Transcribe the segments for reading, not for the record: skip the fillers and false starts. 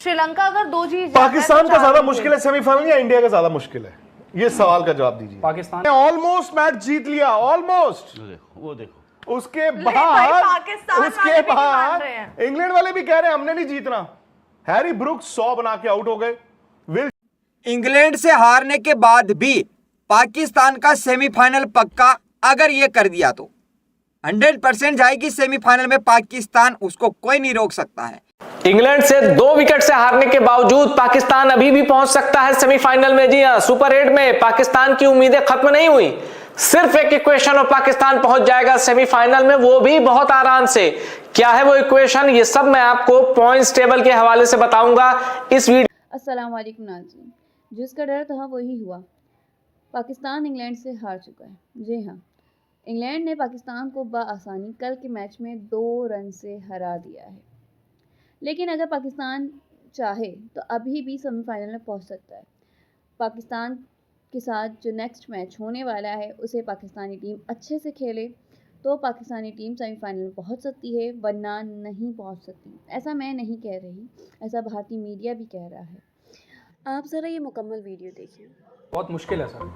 श्रीलंका अगर 2 जीत पाकिस्तान का ज्यादा मुश्किल है सेमीफाइनल या इंडिया का ज्यादा मुश्किल है? ये सवाल का जवाब दीजिए। पाकिस्तान ने ऑलमोस्ट मैच जीत लिया, ऑलमोस्ट। वो देखो उसके पाकिस्तान वाले भी मान बाद रहे हैं। इंग्लैंड वाले भी कह रहे हैं हमने नहीं जीतना। हैरी ब्रुक्स 100 बना के आउट हो गए। विल इंग्लैंड से हारने के बाद भी पाकिस्तान का सेमीफाइनल पक्का अगर ये कर दिया तो 100% जाएगी सेमीफाइनल में पाकिस्तान, उसको कोई नहीं रोक सकता है। इंग्लैंड से 2 विकेट से हारने के बावजूद पाकिस्तान अभी भी पहुंच सकता है सेमीफाइनल में। जी हां, सुपर 8 में पाकिस्तान की उम्मीदें खत्म नहीं हुई। सिर्फ एक इक्वेशन और पाकिस्तान पहुंच जाएगा सेमीफाइनल में, वो भी बहुत आराम से। क्या है वो इक्वेशन, ये सब मैं आपको पॉइंट्स टेबल के हवाले से बताऊंगा इस वीडियो। अस्सलाम वालेकुम नाज़रीन, जिसका डर था वही हुआ। पाकिस्तान इंग्लैंड से हार चुका है। जी हाँ, इंग्लैंड ने पाकिस्तान को बआसानी कल के मैच में 2 रन से हरा दिया है। लेकिन अगर पाकिस्तान चाहे तो अभी भी सेमीफाइनल में पहुंच सकता है। पाकिस्तान के साथ जो नेक्स्ट मैच होने वाला है उसे पाकिस्तानी टीम अच्छे से खेले तो पाकिस्तानी टीम सेमीफाइनल में पहुंच सकती है, वरना नहीं पहुंच सकती। ऐसा मैं नहीं कह रही, ऐसा भारतीय मीडिया भी कह रहा है। आप ज़रा ये मुकम्मल वीडियो देखिए। बहुत मुश्किल है सर।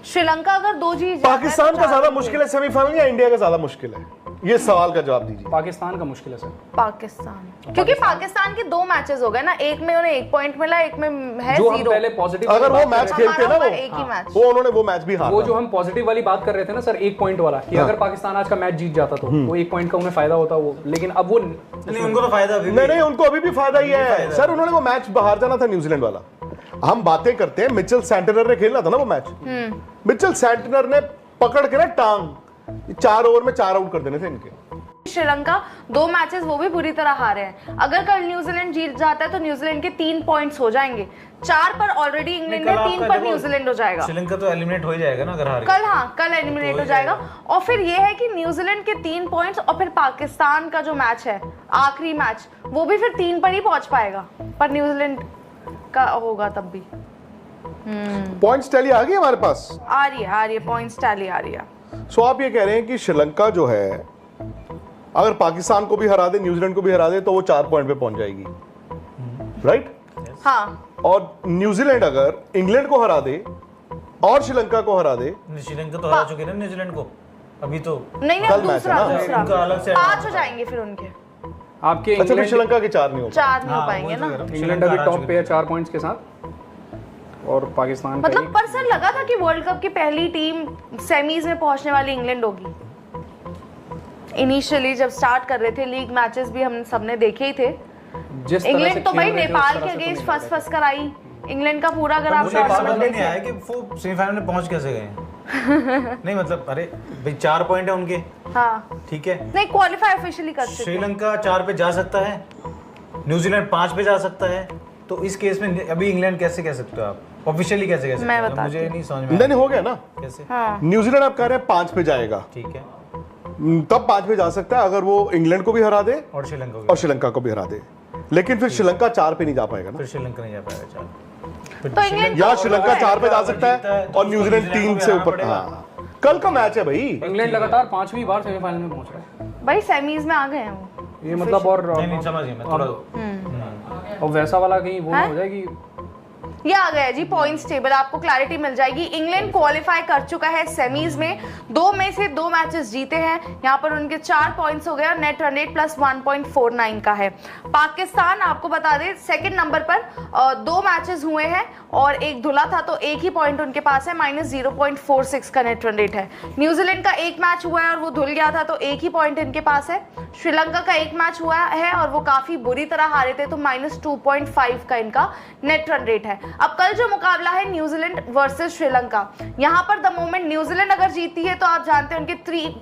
श्रीलंका अगर 2 जीत पाकिस्तान का ज्यादा मुश्किल है सेमीफाइनल या इंडिया का ज्यादा मुश्किल है? ये सवाल का जवाब दीजिए। पाकिस्तान का मुश्किल है सर। पाकिस्तान, क्योंकि पाकिस्तान के 2 मैचेस हो गए ना, एक में उन्हें 1 पॉइंट मिला, एक में है जो हम 0। पहले पॉजिटिव अगर वो मैच खेलते ना, एक ही मैच, वो उन्होंने वो मैच भी हारा। वो जो हम पॉजिटिव वाली बात कर रहे थे ना सर, 1 पॉइंट वाला, कि अगर पाकिस्तान आज का मैच जीत जाता तो वो 1 पॉइंट का उन्हें फायदा होता वो, लेकिन अब वो नहीं, उनको तो फायदा अभी भी नहीं, उनको अभी भी फायदा ही है सर। उन्होंने वो मैच बाहर जाना था न्यूजीलैंड वाला। हम बातें करते हैं, मिचेल सैंटनर ने खेलना था ना वो मैच। मिचेल सैंटनर ने पकड़ के ना टांग 4 ओवर में 4 आउट कर देने थे इनके। श्रीलंका 2 मैचेस वो भी बुरी तरह हारे हैं। अगर कल न्यूजीलैंड जीत जाता है तो न्यूजीलैंड के 3 पॉइंट्स हो जाएंगे। 4 पर ऑलरेडी इंग्लैंड है, 3 पर न्यूजीलैंड हो जाएगा। श्रीलंका तो एलिमिनेट हो ही जाएगा ना अगर हारे कल। हाँ, कल एलिमिनेट हो जाएगा। और फिर ये है कि न्यूजीलैंड के 3 पॉइंट्स और फिर पाकिस्तान का जो मैच है आखिरी मैच, वो भी फिर 3 पर ही पहुंच पाएगा, पर न्यूजीलैंड का होगा तब भी। पॉइंट्स टैली आ गई हमारे पास, आ रही है पॉइंट्स टैली आ रही है। सो आप ये कह रहे हैं कि श्रीलंका जो है अगर पाकिस्तान को भी हरा दे, न्यूजीलैंड को भी हरा दे, तो वो 4 पॉइंट पे पहुंच जाएगी, राइट? हाँ, और न्यूजीलैंड अगर इंग्लैंड को हरा दे और श्रीलंका को हरा दे, श्रीलंका तो हरा चुके ना न्यूजीलैंड को अभी तो। नहीं, कल मैच है ना, उनका अलग से 5 हो जाएंगे फिर उनके। आपके अच्छा फिर श्रीलंका के 4 नहीं हो 4 नहीं हो पाएंगे ना। इंग्लैंड अभी टॉप पे है 4 पॉइंट्स के साथ, और पाकिस्तान का मतलब पर्सन लगा था कि वर्ल्ड कप की पहली टीम सेमीज में पहुंचने वाली इंग्लैंड होगी। इनिशियली जब स्टार्ट कर रहे थे लीग मैचेस भी हम सबने देखे ही थे। इंग्लैंड तो भाई नेपाल के अगेंस्ट फंस कर आई। इंग्लैंड का पूरा अगर आप नहीं आया कि वो सेमीफाइनल में पहुंच कैसे गए नहीं मतलब अरे भाई 4 पॉइंट है उनके। हाँ ठीक है, नहीं क्वालिफाई ऑफिशियली कर चुके। श्रीलंका 4 पे जा सकता है, न्यूजीलैंड 5 पे जा सकता है, तो इस केस में अभी इंग्लैंड कैसे कह सकते हो आप? ऑफिशियली कैसे कह सकते मैं हो? बताती मुझे नहीं समझ में नहीं हो गया ना। कैसे? हाँ। न्यूजीलैंड आप कह रहे हैं 5 पे जाएगा, ठीक है, तब 5 पे जा सकता है अगर वो इंग्लैंड को भी हरा दे और श्रीलंका को भी हरा दे। लेकिन फिर श्रीलंका 4 पे नहीं जा पाएगा ना, फिर श्रीलंका नहीं जा पाएगा। 4 तो इंग्लैंड या श्रीलंका 4 पे जा सकता है और न्यूजीलैंड 3 से ऊपर। हाँ, कल का मैच है भाई। इंग्लैंड लगातार 5वीं बार सेमीफाइनल में पहुंच रहा है भाई, सेमीज में आ गए हैं वो। ये मतलब, और नहीं समझ गया मैं थोड़ा। और वैसा वाला कहीं वो हो जाएगी। ये आ गया जी पॉइंट्स टेबल, आपको क्लैरिटी मिल जाएगी। इंग्लैंड क्वालिफाई कर चुका है सेमीज में, 2 में से 2 मैचेस जीते हैं। यहाँ पर उनके 4 पॉइंट्स हो गए और नेट रन रेट प्लस 1.49 का है। पाकिस्तान आपको बता दें सेकंड नंबर पर, 2 मैचेस हुए हैं और एक धुला था, तो 1 ही पॉइंट उनके पास है, -0.46 का नेट रन रेट है। न्यूजीलैंड का 1 मैच हुआ है और वो धुल गया था, तो 1 ही पॉइंट इनके पास है। श्रीलंका का 1 मैच हुआ है और वो काफी बुरी तरह हारे थे, तो -2.5 का इनका नेट रन रेट है। अब कल जो मुकाबला है न्यूजीलैंड वर्सेस श्रीलंका, यहाँ पर द मोमेंट न्यूजीलैंड अगर जीतती है तो आप जानते हैं उनके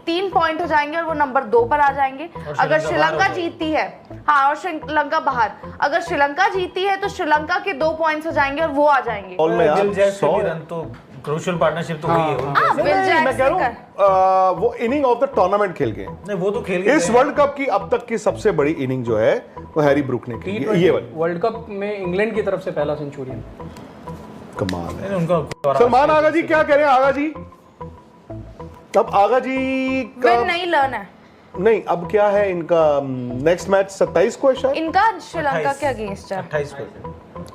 3 पॉइंट हो जाएंगे और वो नंबर 2 पर आ जाएंगे। अगर श्रीलंका जीतती है, हाँ, और श्रीलंका बाहर, अगर श्रीलंका जीतती है तो श्रीलंका के 2 पॉइंट्स हो जाएंगे और वो आ जाएंगे। रन तो क्रूशियल पार्टनरशिप तो हुई है। मैं कह रहा हूँ वो इनिंग ऑफ द टूर्नामेंट खेल गए। नहीं वो तो खेल गए। इस वर्ल्ड कप की अब तक की सबसे बड़ी इनिंग जो है वो हैरी ब्रुक ने की है। ये वर्ल्ड कप में इंग्लैंड की तरफ से पहला सेंचुरियन, कमाल है। उनका सलमान आगा जी क्या कह रहे हैं? आगा जी, अब आगा जी विन नहीं लर्न है। नहीं, अब क्या है इनका नेक्स्ट मैच 27 को है शायद। इनका श्रीलंका के अगेंस्ट है। 28 को,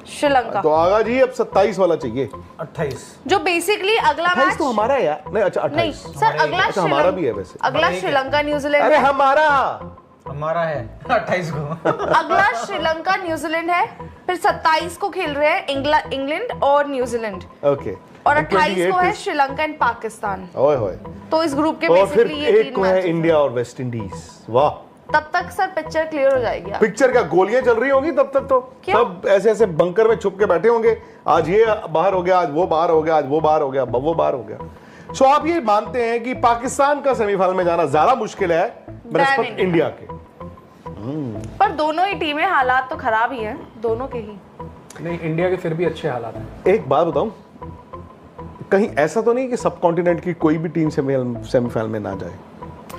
श्रीलंका तो आगा जी अब 27 वाला चाहिए। 28। जो बेसिकली अगला 28 मैच तो हमारा है यार। नहीं अच्छा नहीं 28। सर, अगला अच्छा, हमारा भी है वैसे। अगला श्रीलंका न्यूजीलैंड अरे है। हमारा है 28 को। अगला श्रीलंका न्यूजीलैंड है, फिर 27 को खेल रहे हैं इंग्लैंड और न्यूजीलैंड, ओके, और 28 को है is- श्रीलंका एंड पाकिस्तान। ओए होए। तो इस ग्रुप के और फिर बेसिकली ये एक तीन को है मैच इंडिया और वेस्ट इंडीज। वाह, तब तक सर पिक्चर क्लियर हो जाएगी आप। पिक्चर क्या गोलियां चल रही होंगी तब तक तो। क्यों? सब ऐसे ऐसे बंकर में छुप के बैठे होंगे, आज ये बाहर हो गया, आज वो बाहर हो गया, आज वो बाहर हो गया, वो बाहर हो गया। सो आप ये मानते हैं कि पाकिस्तान का सेमीफाइनल में जाना ज्यादा मुश्किल है बनस्पत इंडिया। इंडिया के। पर दोनों ही टीमें हालात तो खराब ही हैं, दोनों के ही। नहीं, इंडिया के फिर भी अच्छे हालात हैं। एक बात बताऊं, कहीं ऐसा तो नहीं कि सब कॉन्टिनेंट की कोई भी टीम सेमीफाइनल में ना जाए?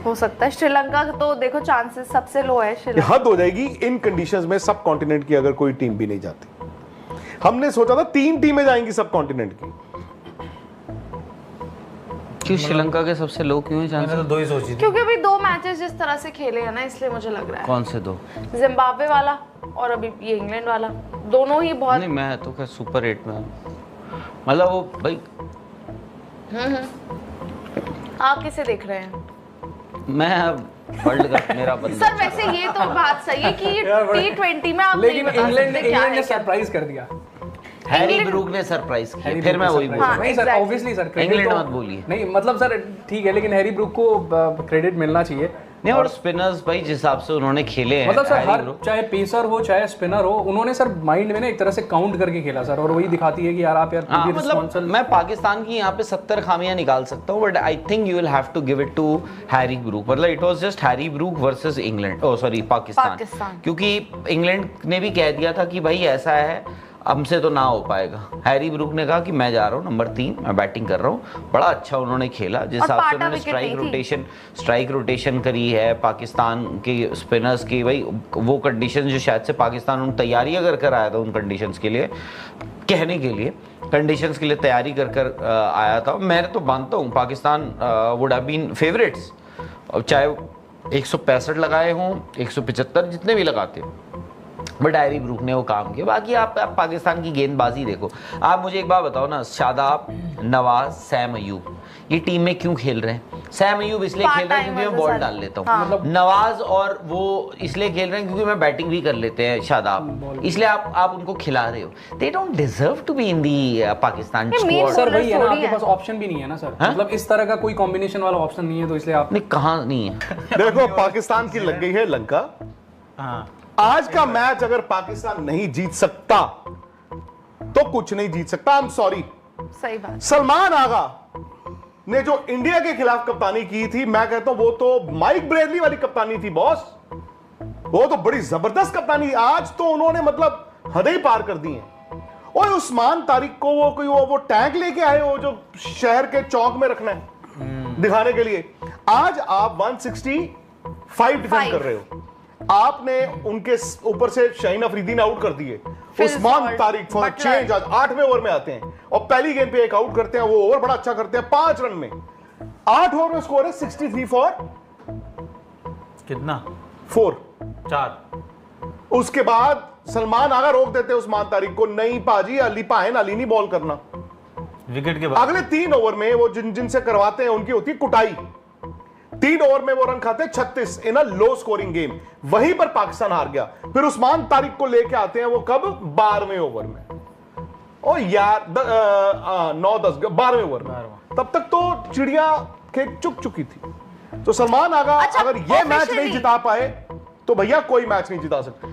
हो सकता है। श्रीलंका का तो देखो चांसेस सबसे लो है ये श्रीलंका। हद हो जाएगी इन कंडीशंस में सब कॉन्टिनेंट की अगर कोई टीम भी नहीं जाती। हमने सोचा था 3 टीमें जाएंगी सब कॉन्टिनेंट की। क्यों श्रीलंका के सबसे लो क्यों है मैंने चांसेस? तो 2 ही सोची थी। क्योंकि अभी 2 मैचेस जिस तरह से खेले हैं ना, इसलिए मुझे लग रहा कौन से दो? है जिम्बाब्वे वाला और अभी ये इंग्लैंड वाला, दोनों ही बहुत। नहीं, मैं तो क्या सुपर 8 में हूं। मतलब वो भाई आप किसे देख रहे हैं मैं वर्ल्ड कप मेरा बंदा। सर? वैसे ये तो बात सही है कि T20 में आप लेकिन नहीं बता इंग्लैंड सकते क्या इंग्लैंड ने है क्या। सरप्राइज कर दिया। हैरी ब्रूक ने सरप्राइज किया, हैरी फिर ब्रूक मैं ने वही surprise बोल हाँ, नहीं sir, exactly. Obviously sir credit England तो- मत बोलिए। नहीं मतलब सर ठीक है, लेकिन हैरी ब्रूक को क्रेडिट मिलना चाहिए। नहीं, और स्पिनर्स भाई जिस हिसाब से उन्होंने खेले हैं, मतलब सर हैरी हर ब्रूक। चाहे पेसर हो चाहे स्पिनर हो, उन्होंने सर माइंड में ना एक तरह से काउंट करके खेला सर, और वही दिखाती है कि यार आप यार हाँ, पूरी मतलब responsible- मैं पाकिस्तान की यहाँ पे 70 खामियां निकाल सकता हूँ, but I think you will have to give it to Harry Brook. मतलब it was just Harry Brook versus England, oh sorry Pakistan, क्योंकि इंग्लैंड ने भी कह दिया था कि भाई ऐसा है हमसे तो ना हो पाएगा। हैरी ब्रूक ने कहा कि मैं जा रहा हूँ नंबर 3, मैं बैटिंग कर रहा हूँ। बड़ा अच्छा उन्होंने खेला, जिस और हिसाब से पाटा उन्होंने विकेट नहीं थी। स्ट्राइक रोटेशन करी है पाकिस्तान के स्पिनर्स की। भाई वो कंडीशन जो शायद से पाकिस्तान उन तैयारी अगर कर आया था, उन कंडीशंस के लिए कहने के लिए कंडीशंस के लिए तैयारी कर आया था। मैं तो मानता हूँ Pakistan would have been favourites, चाहे 165 लगाए हों, 175 जितने भी लगाते, बट हैरी ब्रूक ने वो काम किया। बाकी आप पाकिस्तान की गेंदबाजी देखो। आप मुझे एक बात बताओ ना, शादाब, नवाज, सैम अयूब ये टीम में क्यों खेल रहे हैं? सैम अयूब इसलिए खेल रहे हैं क्योंकि मैं बॉल डाल लेता हूँ। हाँ। नवाज और वो इसलिए खेल रहे हैं क्योंकि मैं बैटिंग भी कर लेते हैं शादाब, इसलिए आप उनको खिला रहे हो। They don't deserve to be in the Pakistan ये मेन स्क्वाड। सर वही है ना, थोड़ी आपके है। पास ऑप्शन भी नहीं है ना सर। हाँ? मतलब इस तरह का कोई कॉम्बिनेशन वाला ऑप्शन नहीं है, तो इसलिए आप नहीं, कहाँ नहीं है। देखो पाकिस्तान की लग गई है लंका। हाँ, आज का मैच अगर पाकिस्तान नहीं जीत सकता तो कुछ नहीं जीत सकता। I am sorry. सही बात। सलमान आगा ने जो इंडिया के खिलाफ कप्तानी की थी, मैं कहता हूं वो तो माइक ब्रेडली वाली कप्तानी थी बॉस। वो तो बड़ी जबरदस्त कप्तानी। आज तो उन्होंने मतलब हदें ही पार कर दी हैं। और उस्मान तारिक को वो टैंक लेके आए हो जो शहर के चौक में रखना है दिखाने के लिए। आज आप 165 डिफेंड कर रहे हो। आपने उनके ऊपर से शाहीन अफरीदी ने आउट कर दिए। Usman Salt, Tariq for Buttler. Change आज 8वें ओवर में आते हैं और पहली गेंद पे एक आउट करते हैं। वो ओवर बड़ा अच्छा करते हैं 5 रन में। 8 ओवर में स्कोर है 63 फॉर कितना? 4। 4। उसके बाद सलमान आगा रोक देते हैं उस्मान तारिक को, नहीं पाजी अली पाहन अली नहीं बॉल करना। विकेट के बाद अगले 3 ओवर में वो जिनसे करवाते हैं उनकी होती है कुटाई। 3 ओवर में वो रन खाते हैं 36 इन अ लो स्कोरिंग गेम। वहीं पर पाकिस्तान हार गया। फिर उस्मान तारिक को लेके आते हैं वो कब? 12वें ओवर में। ओ यार 9-10 12वें ओवर में। तब तक तो चिड़िया खेत चुक चुकी थी। तो सलमान आगा अच्छा, अगर ये मैच नहीं officially- जिता पाए तो भैया कोई मैच नहीं जिता सकते।